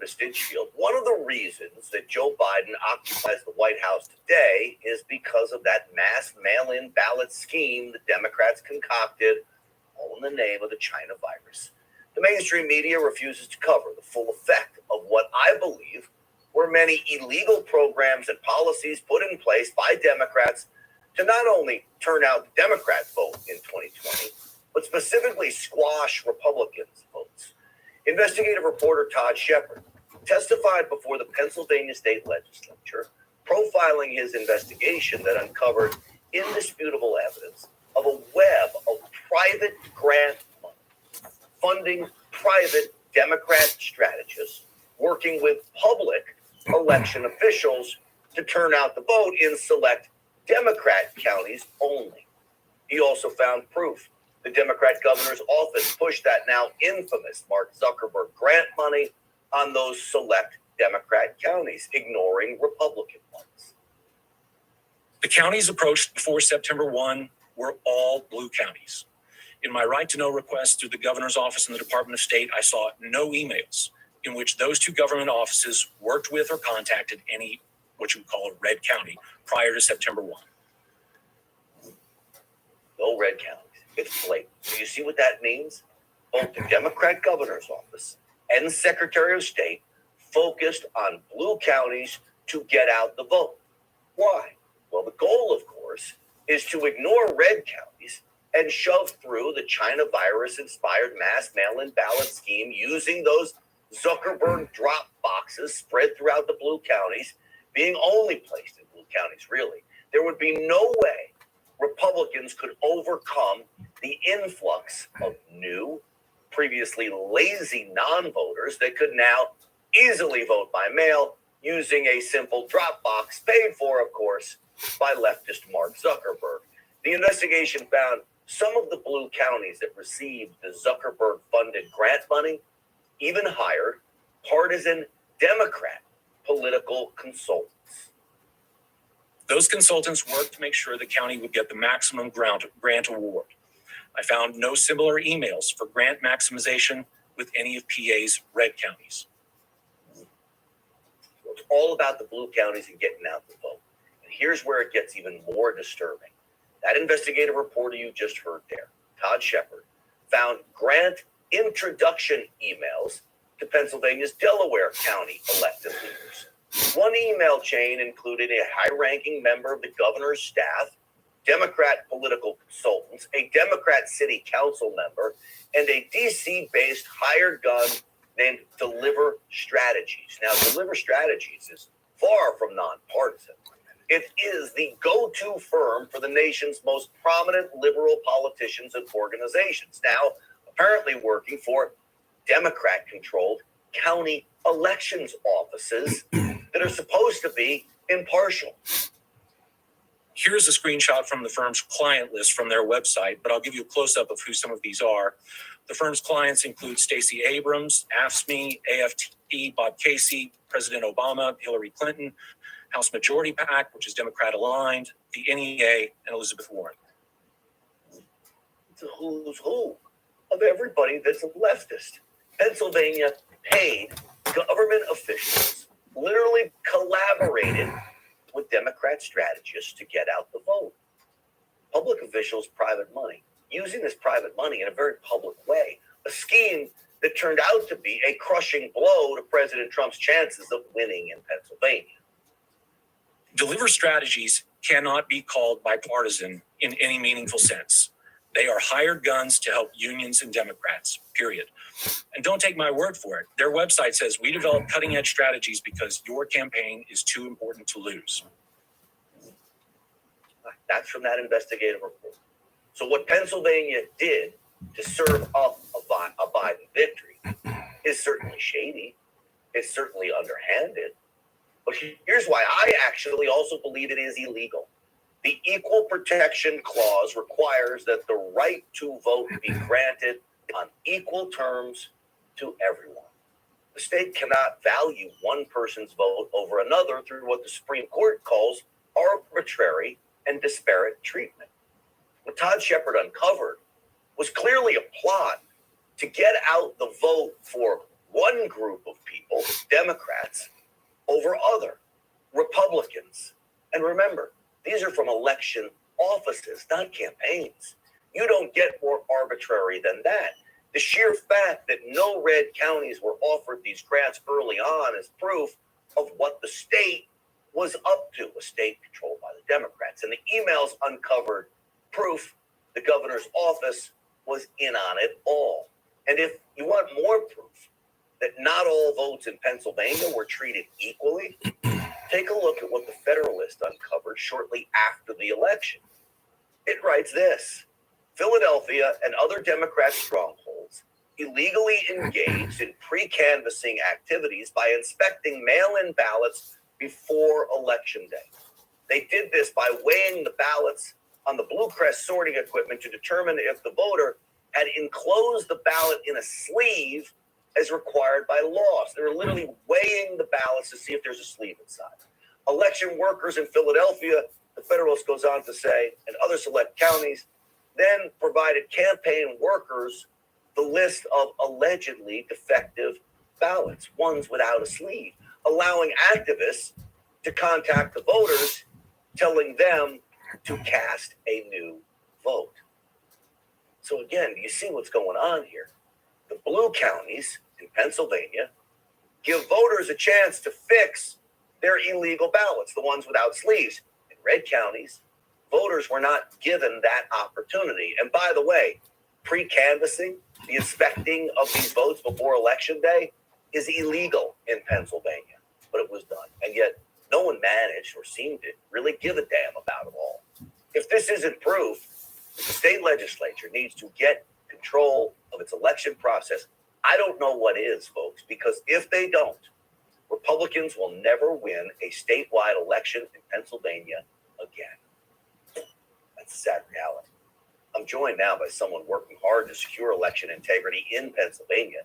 Stitchfield, one of the reasons that Joe Biden occupies the White House today is because of that mass mail-in ballot scheme the Democrats concocted, all in the name of the China virus. The mainstream media refuses to cover the full effect of what I believe were many illegal programs and policies put in place by Democrats to not only turn out the Democrat vote in 2020, but specifically squash Republicans' votes. Investigative reporter Todd Shepard testified before the Pennsylvania State Legislature, profiling his investigation that uncovered indisputable evidence of a web of private grant money funding private Democrat strategists working with public election officials to turn out the vote in select Democrat counties only. He also found proof the Democrat governor's office pushed that now infamous Mark Zuckerberg grant money on those select Democrat counties, ignoring Republican ones. The counties approached before September 1 were all blue counties. In my right to know request through the governor's office and the Department of State, I saw no emails in which those two government offices worked with or contacted any, what you would call a red county, prior to September 1. No red counties. It's blatant. So you see what that means? Both the Democrat governor's office and Secretary of State focused on blue counties to get out the vote. Why? Well, the goal, of course, is to ignore red counties and shove through the China virus-inspired mass mail-in ballot scheme using those Zuckerberg drop boxes spread throughout the blue counties, being only placed in blue counties, really. There would be no way Republicans could overcome the influx of new, previously lazy non-voters that could now easily vote by mail using a simple drop box paid for, of course, by leftist Mark Zuckerberg. The investigation found some of the blue counties that received the Zuckerberg-funded grant money even hired partisan Democrat political consultants. Those consultants worked to make sure the county would get the maximum grant award. I found no similar emails for grant maximization with any of PA's red counties. So it's all about the blue counties and getting out the vote. And here's where it gets even more disturbing. That investigative reporter you just heard there, Todd Shepard, found grant introduction emails to Pennsylvania's Delaware County elected leaders. One email chain included a high-ranking member of the governor's staff, Democrat political consultants, a Democrat city council member, and a D.C.-based hired gun named Deliver Strategies. Now, Deliver Strategies is far from nonpartisan. It is the go-to firm for the nation's most prominent liberal politicians and organizations, now apparently working for Democrat-controlled county elections offices that are supposed to be impartial. Here's a screenshot from the firm's client list from their website, but I'll give you a close-up of who some of these are. The firm's clients include Stacey Abrams, AFSCME, AFT, Bob Casey, President Obama, Hillary Clinton, House Majority PAC, which is Democrat-aligned, the NEA, and Elizabeth Warren. It's a who's who of everybody that's a leftist. Pennsylvania paid government officials, literally collaborated with Democrat strategists to get out the vote. Public officials' private money, using this private money in a very public way, a scheme that turned out to be a crushing blow to President Trump's chances of winning in Pennsylvania. Deliver Strategies cannot be called bipartisan in any meaningful sense. They are hired guns to help unions and Democrats, period. And don't take my word for it. Their website says, we develop cutting-edge strategies because your campaign is too important to lose. That's from that investigative report. So what Pennsylvania did to serve up a Biden victory is certainly shady. It's certainly underhanded. But here's why I actually also believe it is illegal. The Equal Protection Clause requires that the right to vote be granted on equal terms to everyone. The state cannot value one person's vote over another through what the Supreme Court calls arbitrary and disparate treatment. What Todd Shepard uncovered was clearly a plot to get out the vote for one group of people, Democrats, over other, Republicans. And remember, these are from election offices, not campaigns. You don't get more arbitrary than that. The sheer fact that no red counties were offered these grants early on is proof of what the state was up to, a state controlled by the Democrats. And the emails uncovered proof the governor's office was in on it all. And if you want more proof that not all votes in Pennsylvania were treated equally, take a look at what the Federalist uncovered shortly after the election. It writes this: Philadelphia and other Democrat strongholds illegally engaged in pre-canvassing activities by inspecting mail-in ballots before Election Day. They did this by weighing the ballots on the Blue Crest sorting equipment to determine if the voter had enclosed the ballot in a sleeve as required by law. So they were literally weighing the ballots to see if there's a sleeve inside. Election workers in Philadelphia, the Federalist goes on to say, and other select counties, then provided campaign workers the list of allegedly defective ballots, ones without a sleeve, allowing activists to contact the voters, telling them to cast a new vote. So again, you see what's going on here. The blue counties in Pennsylvania give voters a chance to fix their illegal ballots, the ones without sleeves. In red counties, voters were not given that opportunity. And by the way, pre-canvassing, the inspecting of these votes before Election Day, is illegal in Pennsylvania, but it was done. And yet no one managed or seemed to really give a damn about it all. If this isn't proof, the state legislature needs to get control of its election process. I don't know what is, folks, because if they don't, Republicans will never win a statewide election in Pennsylvania again. That's a sad reality. I'm joined now by someone working hard to secure election integrity in Pennsylvania.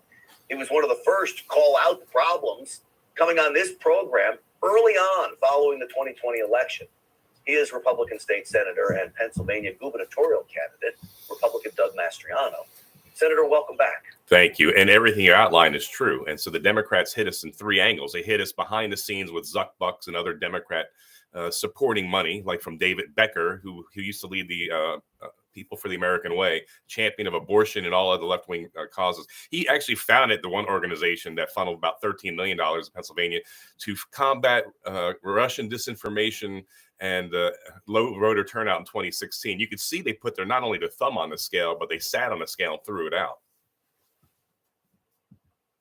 He was one of the first to call out the problems coming on this program early on following the 2020 election. He is Republican State Senator and Pennsylvania gubernatorial candidate, Republican Doug Mastriano. Senator, welcome back. Thank you. And everything you outlined is true. And so the Democrats hit us in three angles. They hit us behind the scenes with Zuck Bucks and other Democrat supporting money, like from David Becker, who used to lead the People for the American Way, champion of abortion and all other left-wing causes. He actually founded the one organization that funneled about $13 million in Pennsylvania to combat Russian disinformation and low voter turnout in 2016. You could see they put their not only the thumb on the scale, but they sat on the scale and threw it out.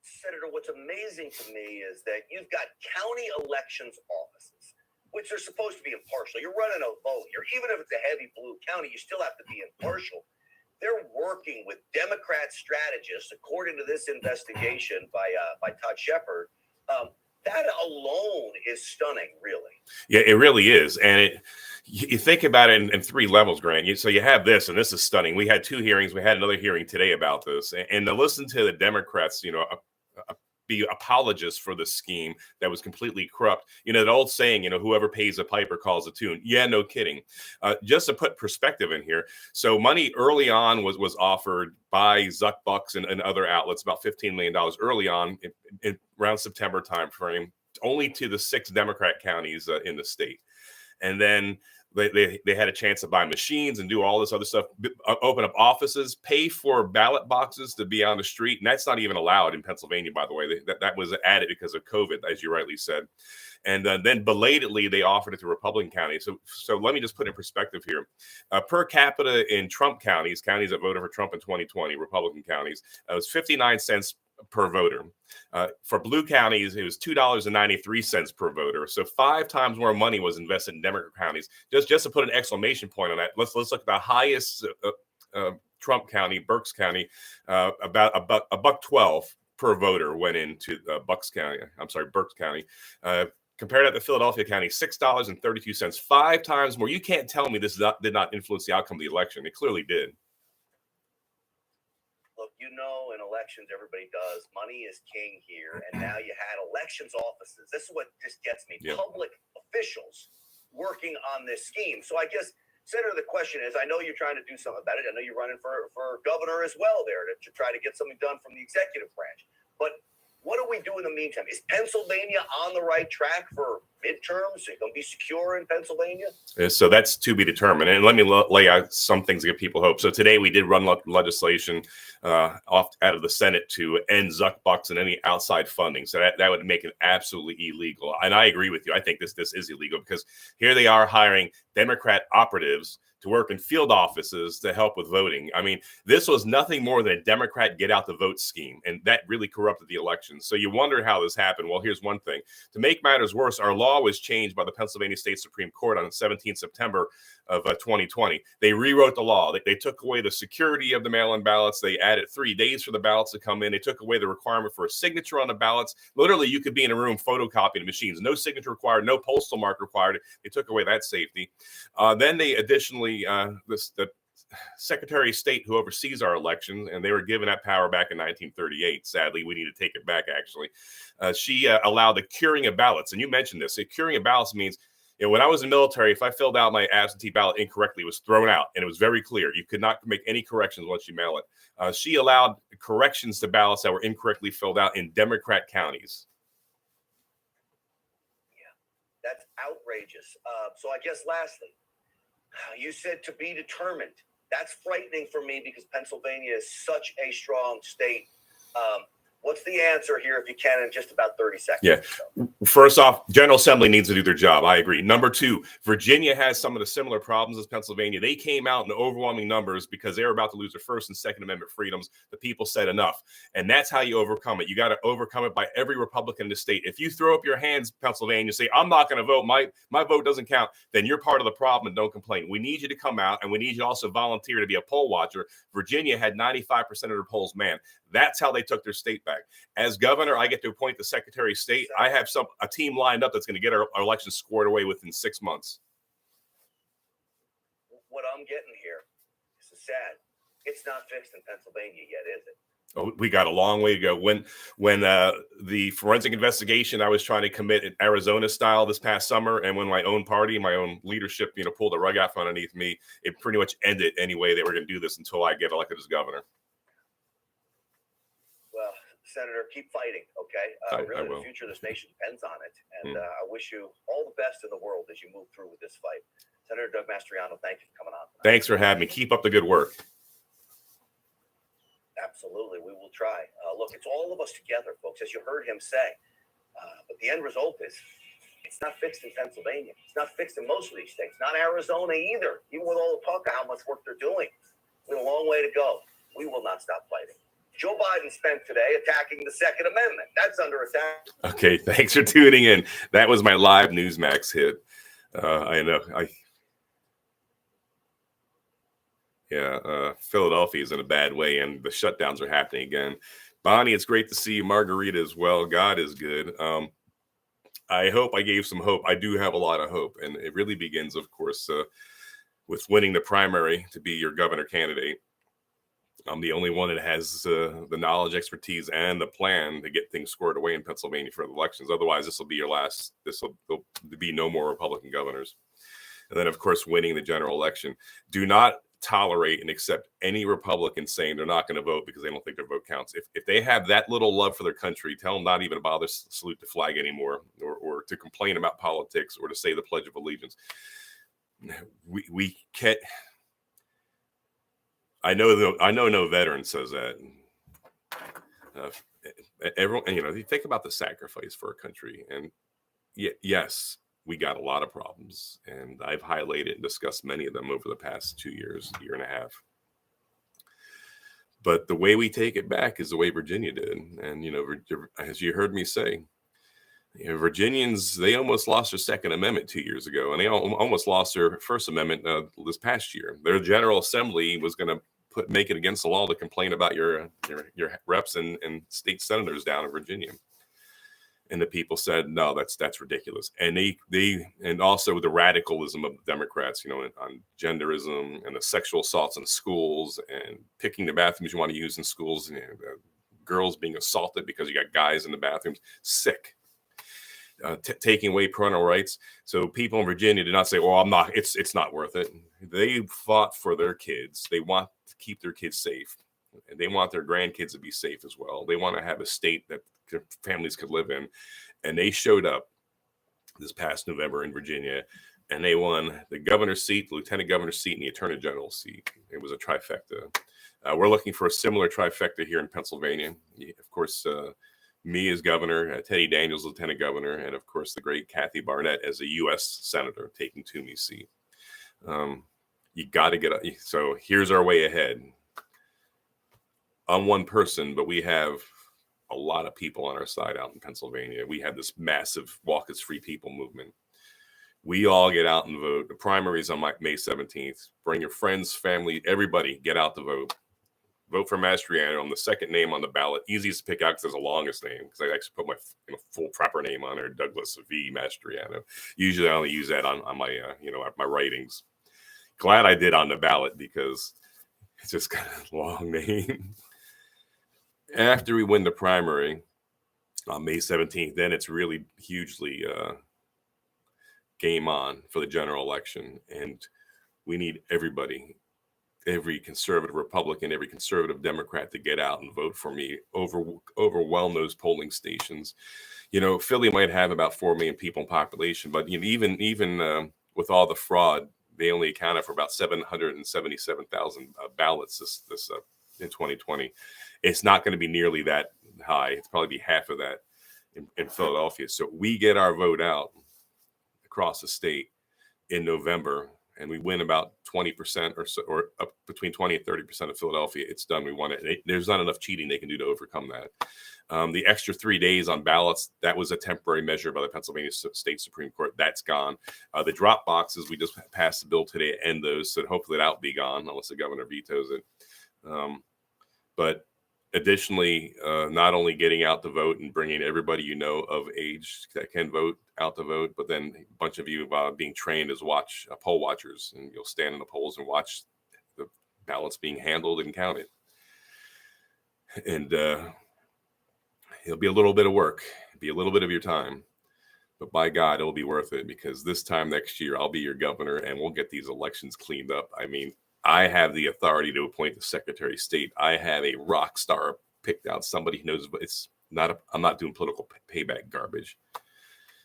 Senator, what's amazing to me is that you've got county elections offices, which are supposed to be impartial. You're running a vote. Even if it's a heavy blue county, you still have to be impartial. They're working with Democrat strategists, according to this investigation by Todd Shepard. That alone is stunning, really. Yeah, it really is. And you think about it in three levels, Grant. So you have this, and this is stunning. We had two hearings. We had another hearing today about this. And to listen to the Democrats, be apologists for the scheme that was completely corrupt. The old saying, whoever pays a piper calls a tune. Yeah, no kidding. Just to put perspective in here. So money early on was offered by Zuck Bucks and other outlets, about $15 million early on in around September timeframe, only to the 6 Democrat counties in the state. And then they had a chance to buy machines and do all this other stuff, open up offices, pay for ballot boxes to be on the street. And that's not even allowed in Pennsylvania, by the way. That was added because of COVID, as you rightly said. And then belatedly, they offered it to Republican counties. So let me just put in perspective here. Per capita in Trump counties that voted for Trump in 2020, Republican counties, it was 59 cents per voter. For blue counties, it was $2.93 per voter. So 5 times more money was invested in Democrat counties. Just to put an exclamation point on that, let's look at the highest Trump county, Berks County, about a $1.12 per voter went into Berks County. Compare that to Philadelphia County, $6.32, 5 times more. You can't tell me this did not influence the outcome of the election. It clearly did. Look, in elections, everybody does. Money is king here. And now you had elections offices. This is what just gets me. Yep. Public officials working on this scheme. So I guess, Senator, the question is, I know you're trying to do something about it. I know you're running for governor as well there to try to get something done from the executive branch. But What do we do in the meantime? Is Pennsylvania on the right track for midterms? Is it going to be secure in Pennsylvania? So that's to be determined. And let me lay out some things to give people hope. So today we did run legislation off out of the Senate to end Zuck bucks and any outside funding. So that would make it absolutely illegal. And I agree with you. I think this is illegal because here they are hiring Democrat operatives to work in field offices to help with voting. I mean, this was nothing more than a Democrat get out the vote scheme, and that really corrupted the election. So you wonder how this happened. Well, here's one thing. To make matters worse, our law was changed by the Pennsylvania State Supreme Court on 17 September of 2020. They rewrote the law. They took away the security of the mail-in ballots. They added 3 days for the ballots to come in. They took away the requirement for a signature on the ballots. Literally, you could be in a room photocopying machines. No signature required, no postal mark required. They took away that safety. Then they additionally, the Secretary of State who oversees our elections, and they were given that power back in 1938. Sadly, we need to take it back, actually. She allowed the curing of ballots. And you mentioned this. Curing of ballots means, when I was in the military, if I filled out my absentee ballot incorrectly, it was thrown out. And it was very clear. You could not make any corrections once you mail it. She allowed corrections to ballots that were incorrectly filled out in Democrat counties. Yeah, that's outrageous. So I guess lastly, you said to be determined. That's frightening for me because Pennsylvania is such a strong state. What's the answer here, if you can, in just about 30 seconds? Yeah. First off, General Assembly needs to do their job. I agree. Number two, Virginia has some of the similar problems as Pennsylvania. They came out in overwhelming numbers because they were about to lose their First and Second Amendment freedoms. The people said enough. And that's how you overcome it. You got to overcome it by every Republican in the state. If you throw up your hands, Pennsylvania, say, I'm not going to vote, my vote doesn't count, then you're part of the problem and don't complain. We need you to come out, and we need you to also volunteer to be a poll watcher. Virginia had 95% of their polls manned. That's how they took their state back. As governor, I get to appoint the Secretary of State. I have a team lined up that's going to get our election squared away within 6 months. What I'm getting here is sad. It's not fixed in Pennsylvania yet, is it? Oh, we got a long way to go. When the forensic investigation I was trying to commit in Arizona style this past summer, and when my own party, my own leadership, pulled the rug out from underneath me, it pretty much ended anyway that we're going to do this until I get elected as governor. Well, Senator, keep fighting, okay? Really, the future of this nation depends on it. And I wish you all the best in the world as you move through with this fight. Senator Doug Mastriano, thank you for coming on tonight. Thanks for having me. Keep up the good work. Absolutely. We will try. Look, it's all of us together, folks, as you heard him say. But the end result is it's not fixed in Pennsylvania. It's not fixed in most of these states. Not Arizona either. Even with all the talk of how much work they're doing. We have a long way to go. We will not stop fighting. Joe Biden spent today attacking the Second Amendment. That's under attack. Okay, thanks for tuning in. That was my live Newsmax hit. I know. Philadelphia is in a bad way, and the shutdowns are happening again. Bonnie, it's great to see you. Margarita as well. God is good. I hope I gave some hope. I do have a lot of hope, and it really begins, of course, with winning the primary to be your governor candidate. I'm the only one that has the knowledge, expertise, and the plan to get things squared away in Pennsylvania for the elections. Otherwise, this will be your last. There'll be no more Republican governors. And then, of course, winning the general election. Do not tolerate and accept any Republican saying they're not going to vote because they don't think their vote counts. If they have that little love for their country, tell them not even to bother salute the flag anymore, or to complain about politics, or to say the Pledge of Allegiance. We can't. I know no veteran says that. Everyone, you think about the sacrifice for a country, and yes, we got a lot of problems, and I've highlighted and discussed many of them over the past 2 years, year and a half. But the way we take it back is the way Virginia did, and as you heard me say, Virginians, they almost lost their Second Amendment 2 years ago, and they almost lost their First Amendment this past year. Their General Assembly was going to make it against the law to complain about your reps and state senators down in Virginia, and the people said, no, that's ridiculous. And they and also the radicalism of the Democrats, on genderism and the sexual assaults in schools and picking the bathrooms you want to use in schools, girls being assaulted because you got guys in the bathrooms, sick. Taking away parental rights. So people in Virginia did not say, well, I'm not, it's not worth it. They fought for their kids. They want to keep their kids safe, and they want their grandkids to be safe as well. They want to have a state that their families could live in. And they showed up this past November in Virginia, and they won the governor's seat, the lieutenant governor's seat, and the attorney general's seat. It was a trifecta. We're looking for a similar trifecta here in Pennsylvania. Of course, me as governor, Teddy Daniels, lieutenant governor, and of course, the great Kathy Barnett as a U.S. senator taking Toomey's seat. You got to get up. So here's our way ahead. I'm one person, but we have a lot of people on our side out in Pennsylvania. We have this massive Walk As Free People movement. We all get out and vote. The primaries on May 17th. Bring your friends, family, everybody, get out to vote. Vote for Mastriano. I'm the second name on the ballot. Easiest to pick out because there's the longest name, because I actually put my full proper name on there, Douglas V. Mastriano. Usually I only use that on my my writings. Glad I did on the ballot because it's just kind of a long name. After we win the primary on May 17th, then it's really hugely game on for the general election. And we need everybody, every conservative Republican, every conservative Democrat to get out and vote for me, overwhelm those polling stations. Philly might have about 4 million people in population, but even with all the fraud, they only accounted for about 777,000 ballots this in 2020. It's not going to be nearly that high. It's probably be half of that in Philadelphia. So we get our vote out across the state in November, and we win about 20% or so, or up between 20 and 30% of Philadelphia. It's done. We won it. There's not enough cheating they can do to overcome that. The extra 3 days on ballots, that was a temporary measure by the Pennsylvania State Supreme Court. That's gone. The drop boxes, we just passed the bill today to end those. So hopefully that'll be gone unless the governor vetoes it. But additionally, not only getting out to vote and bringing everybody of age that can vote out to vote, but then a bunch of you being trained as poll watchers, and you'll stand in the polls and watch the ballots being handled and counted. And it'll be a little bit of work, be a little bit of your time, but by God, it'll be worth it, because this time next year, I'll be your governor and we'll get these elections cleaned up. I mean, I have the authority to appoint the Secretary of State. I have a rock star picked out, somebody who knows, but I'm not doing political payback garbage.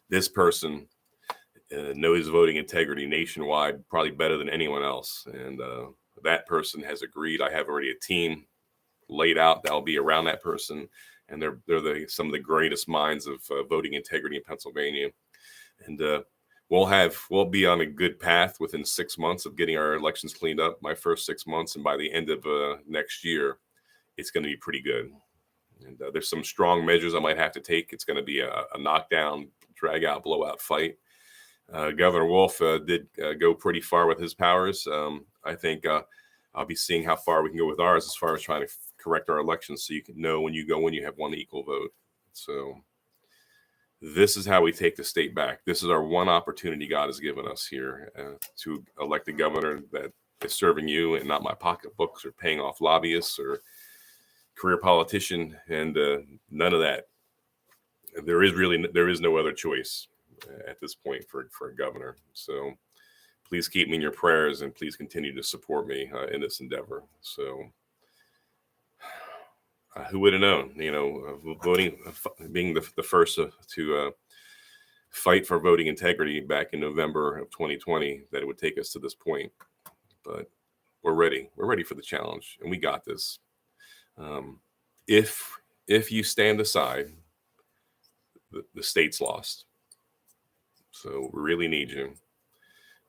This person knows voting integrity nationwide, probably better than anyone else. And that person has agreed. I have already a team laid out that'll be around that person. And they're some of the greatest minds of voting integrity in Pennsylvania. And we'll be on a good path within 6 months of getting our elections cleaned up, my first 6 months. And by the end of next year, it's going to be pretty good. And there's some strong measures I might have to take. It's going to be a knockdown, drag out, blowout fight. Governor Wolf did go pretty far with his powers. I think I'll be seeing how far we can go with ours as far as trying to correct our elections, so you can know when you have one equal vote. So this is how we take the state back. This is our one opportunity God has given us here to elect a governor that is serving you and not my pocketbooks or paying off lobbyists or career politician, and none of that. There is no other choice at this point for a governor. So please keep me in your prayers, and please continue to support me in this endeavor. So who would have known, voting, being the first to fight for voting integrity back in November of 2020, that it would take us to this point. But we're ready. We're ready for the challenge, and we got this. If you stand aside, the state's lost. So we really need you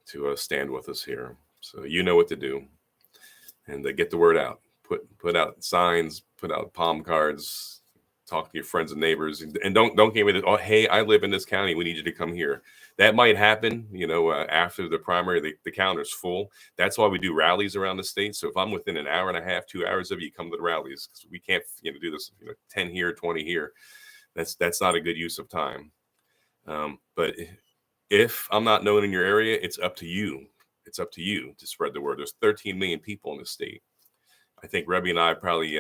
to stand with us here. So you know what to do, and get the word out. Put out signs, put out palm cards, talk to your friends and neighbors, and don't give me the, oh, hey, I live in this county, we need you to come here. That might happen, after the primary, the counter's full. That's why we do rallies around the state. So if I'm within an hour and a half, 2 hours of you, come to the rallies, because we can't do this 10 here, 20 here. That's not a good use of time. But if I'm not known in your area, it's up to you. It's up to you to spread the word. There's 13 million people in the state. I think Rebbe and I probably,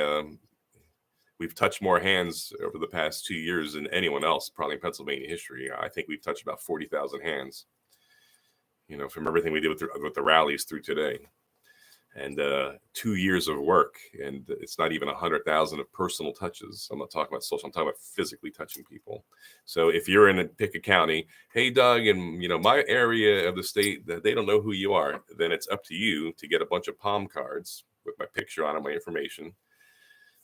we've touched more hands over the past 2 years than anyone else, probably in Pennsylvania history. I think we've touched about 40,000 hands, from everything we did with the rallies through today. and 2 years of work, and it's not even 100,000 of personal touches. I'm not talking about social. I'm talking about physically touching people. So if you're in pick a county, hey Doug, and my area of the state, that they don't know who you are, then it's up to you to get a bunch of palm cards with my picture on it, my information.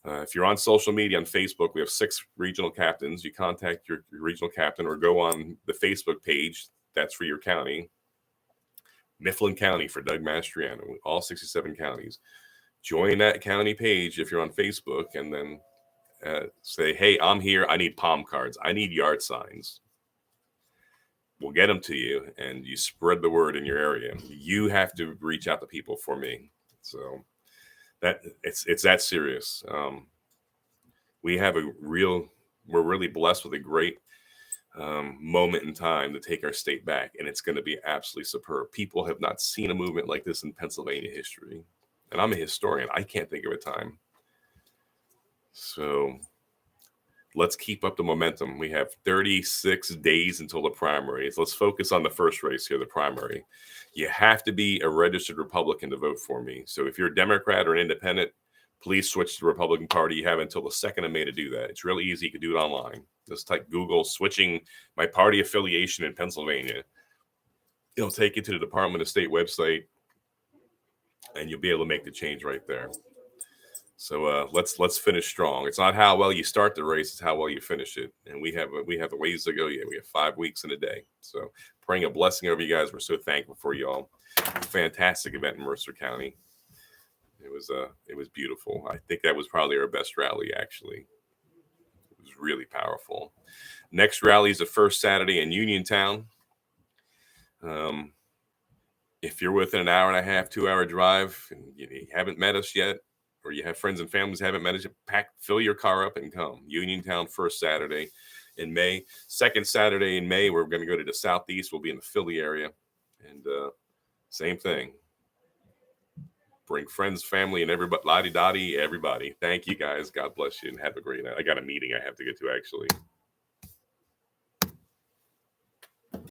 If you're on social media on Facebook, we have 6 regional captains. You contact your regional captain or go on the Facebook page. That's for your county. Mifflin County for Doug Mastriano, all 67 counties. Join that county page if you're on Facebook, and then say, hey, I'm here. I need palm cards. I need yard signs. We'll get them to you, and you spread the word in your area. You have to reach out to people for me. So that it's that serious. We're really blessed with a great moment in time to take our state back, and it's going to be absolutely superb. People have not seen a movement like this in Pennsylvania history, and I'm a historian. I can't think of a time. So let's keep up the momentum. We have 36 days until the primaries. Let's focus on the first race here, the primary. You have to be a registered Republican to vote for me. So if you're a Democrat or an independent, please switch to the Republican Party. You have until the 2nd of May to do that. It's really easy. You can do it online. Just type Google switching my party affiliation in Pennsylvania. It'll take you to the Department of State website, and you'll be able to make the change right there. So let's finish strong. It's not how well you start the race; it's how well you finish it. And we have a ways to go yet. We have 5 weeks in a day. So praying a blessing over you guys. We're so thankful for you all. Fantastic event in Mercer County. It was beautiful. I think that was probably our best rally, actually. It was really powerful. Next rally is the first Saturday in Uniontown. If you're within an hour and a half, 2-hour drive, and you haven't met us yet, or you have friends and families haven't met us yet, fill your car up and come. Uniontown, first Saturday in May. Second Saturday in May, we're going to go to the southeast. We'll be in the Philly area. And same thing. Bring friends, family, and everybody, la-di-da-di, everybody. Thank you, guys. God bless you, and have a great night. I got a meeting I have to get to, actually.